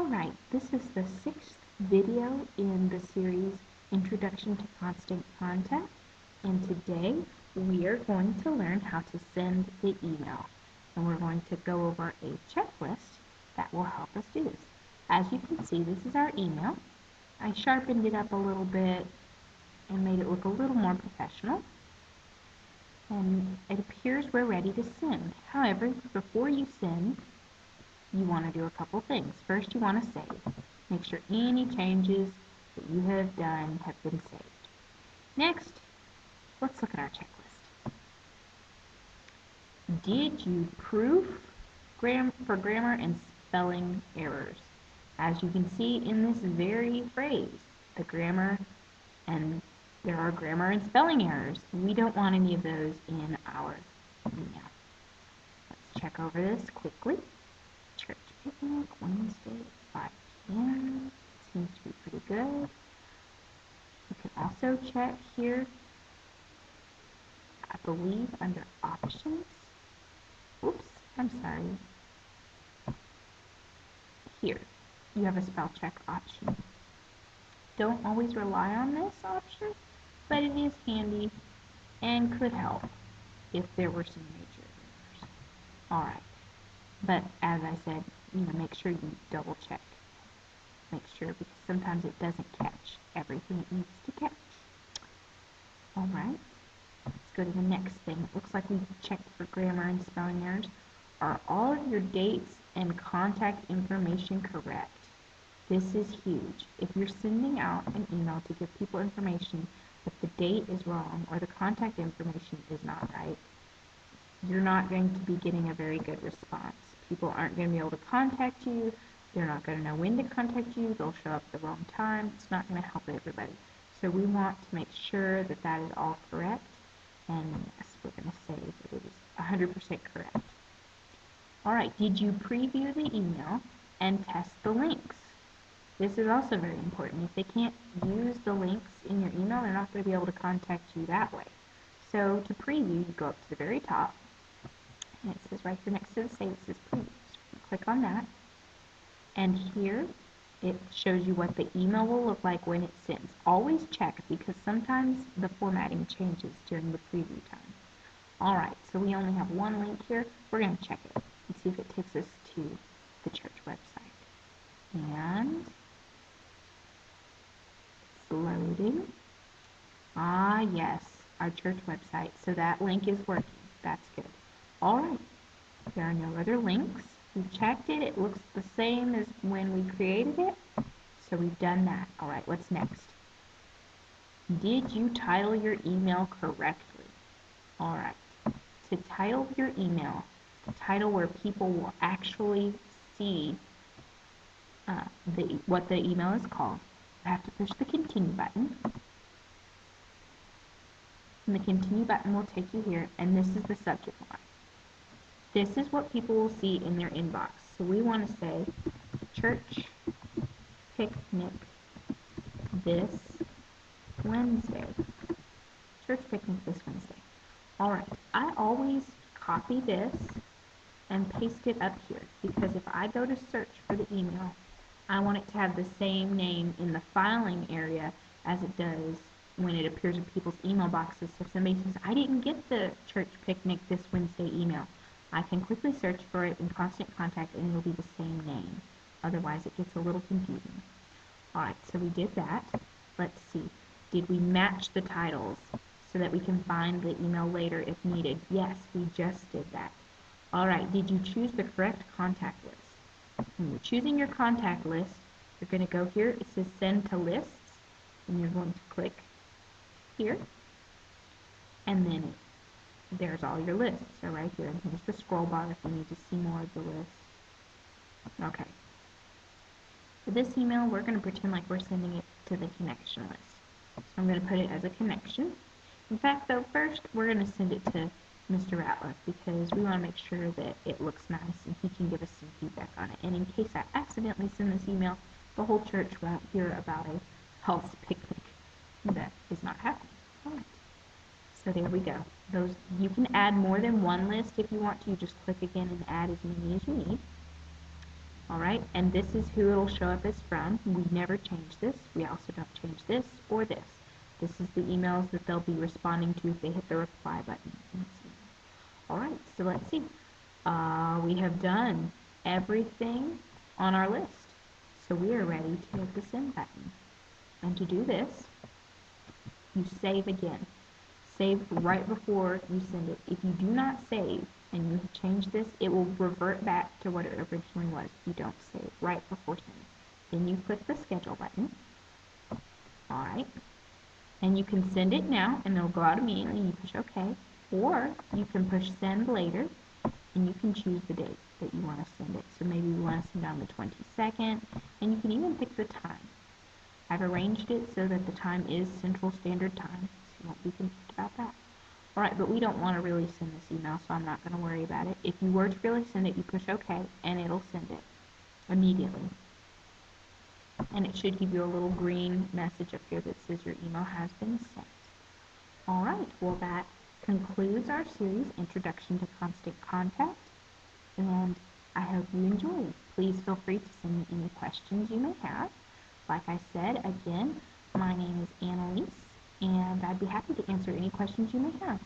Alright, this is the 6th video in the series Introduction to Constant Contact, and today we are going to learn how to send the email. And we're going to go over a checklist that will help us do this. As you can see, this is our email. I sharpened it up a little bit and made it look a little more professional. And it appears we're ready to send. However, before you send, you want to do a couple things. First, you want to save. Make sure any changes that you have done have been saved. Next, let's look at our checklist. Did you proof for grammar and spelling errors? As you can see in this very phrase, the grammar and there are grammar and spelling errors. We don't want any of those in our email. Let's check over this quickly. Church picnic, Wednesday, 5 p.m. Seems to be pretty good. You can also check here, I believe, under options. Oops, I'm sorry. Here, you have a spell check option. Don't always rely on this option, but it is handy and could help if there were some major errors. Alright. But as I said, make sure you double check. Make sure, because sometimes it doesn't catch everything it needs to catch. Alright, let's go to the next thing. It looks like we checked for grammar and spelling errors. Are all of your dates and contact information correct? This is huge. If you're sending out an email to give people information, but the date is wrong or the contact information is not right, you're not going to be getting a very good response. People aren't going to be able to contact you. They're not going to know when to contact you. They'll show up at the wrong time. It's not going to help everybody. So we want to make sure that that is all correct. And yes, we're going to say that it is 100% correct. All right, did you preview the email and test the links? This is also very important. If they can't use the links in your email, they're not going to be able to contact you that way. So to preview, you go up to the very top, and it says right here next to the save, it says preview. So click on that, and here it shows you what the email will look like when it sends. Always check, because sometimes the formatting changes during the preview time. Alright, so we only have one link here. We're going to check it and see if it takes us to the church website. And it's loading. Ah, yes, our church website. So that link is working. That's good. Alright, there are no other links. We've checked it. It looks the same as when we created it. So we've done that. Alright, what's next? Did you title your email correctly? Alright, to title your email, the title where people will actually see what the email is called, you have to push the continue button. And the continue button will take you here, and this is the subject line. This is what people will see in their inbox. So we want to say, church picnic this Wednesday. Church picnic this Wednesday. Alright, I always copy this and paste it up here, because if I go to search for the email, I want it to have the same name in the filing area as it does when it appears in people's email boxes. So if somebody says, I didn't get the church picnic this Wednesday email, I can quickly search for it in Constant Contact and it'll be the same name. Otherwise it gets a little confusing. Alright, so we did that. Let's see. Did we match the titles so that we can find the email later if needed? Yes, we just did that. Alright, did you choose the correct contact list? When you're choosing your contact list, you're going to go here. It says send to lists, and you're going to click here, and then there's all your lists. So right here, and here's the scroll bar if you need to see more of the list. Okay. For this email, we're going to pretend like we're sending it to the connection list. So I'm going to put it as a connection. In fact, though, first we're going to send it to Mr. Ratliff, because we want to make sure that it looks nice and he can give us some feedback on it. And in case I accidentally send this email, the whole church won't hear about a health picnic that is not happening. Alright. So there we go. Those, you can add more than one list if you want to. You just click again and add as many as you need. All right, and this is who it'll show up as from. We never change this. We also don't change this or this. This is the emails that they'll be responding to if they hit the reply button. All right, so let's see. We have done everything on our list. So we are ready to hit the send button. And to do this, you save again. Save right before you send it. If you do not save and you change this, it will revert back to what it originally was if you don't save right before send. Then you click the schedule button. All right. And you can send it now and it'll go out immediately and you push OK. Or you can push send later and you can choose the date that you want to send it. So maybe you want to send on the 22nd, and you can even pick the time. I've arranged it so that the time is Central Standard Time, so you won't be confused about that. Alright, but we don't want to really send this email, so I'm not going to worry about it. If you were to really send it, you push OK, and it'll send it immediately. And it should give you a little green message up here that says your email has been sent. Alright, well that concludes our series, Introduction to Constant Contact, and I hope you enjoyed. Please feel free to send me any questions you may have. Like I said, again, my name is Annalise, and I'd be happy to answer any questions you may have.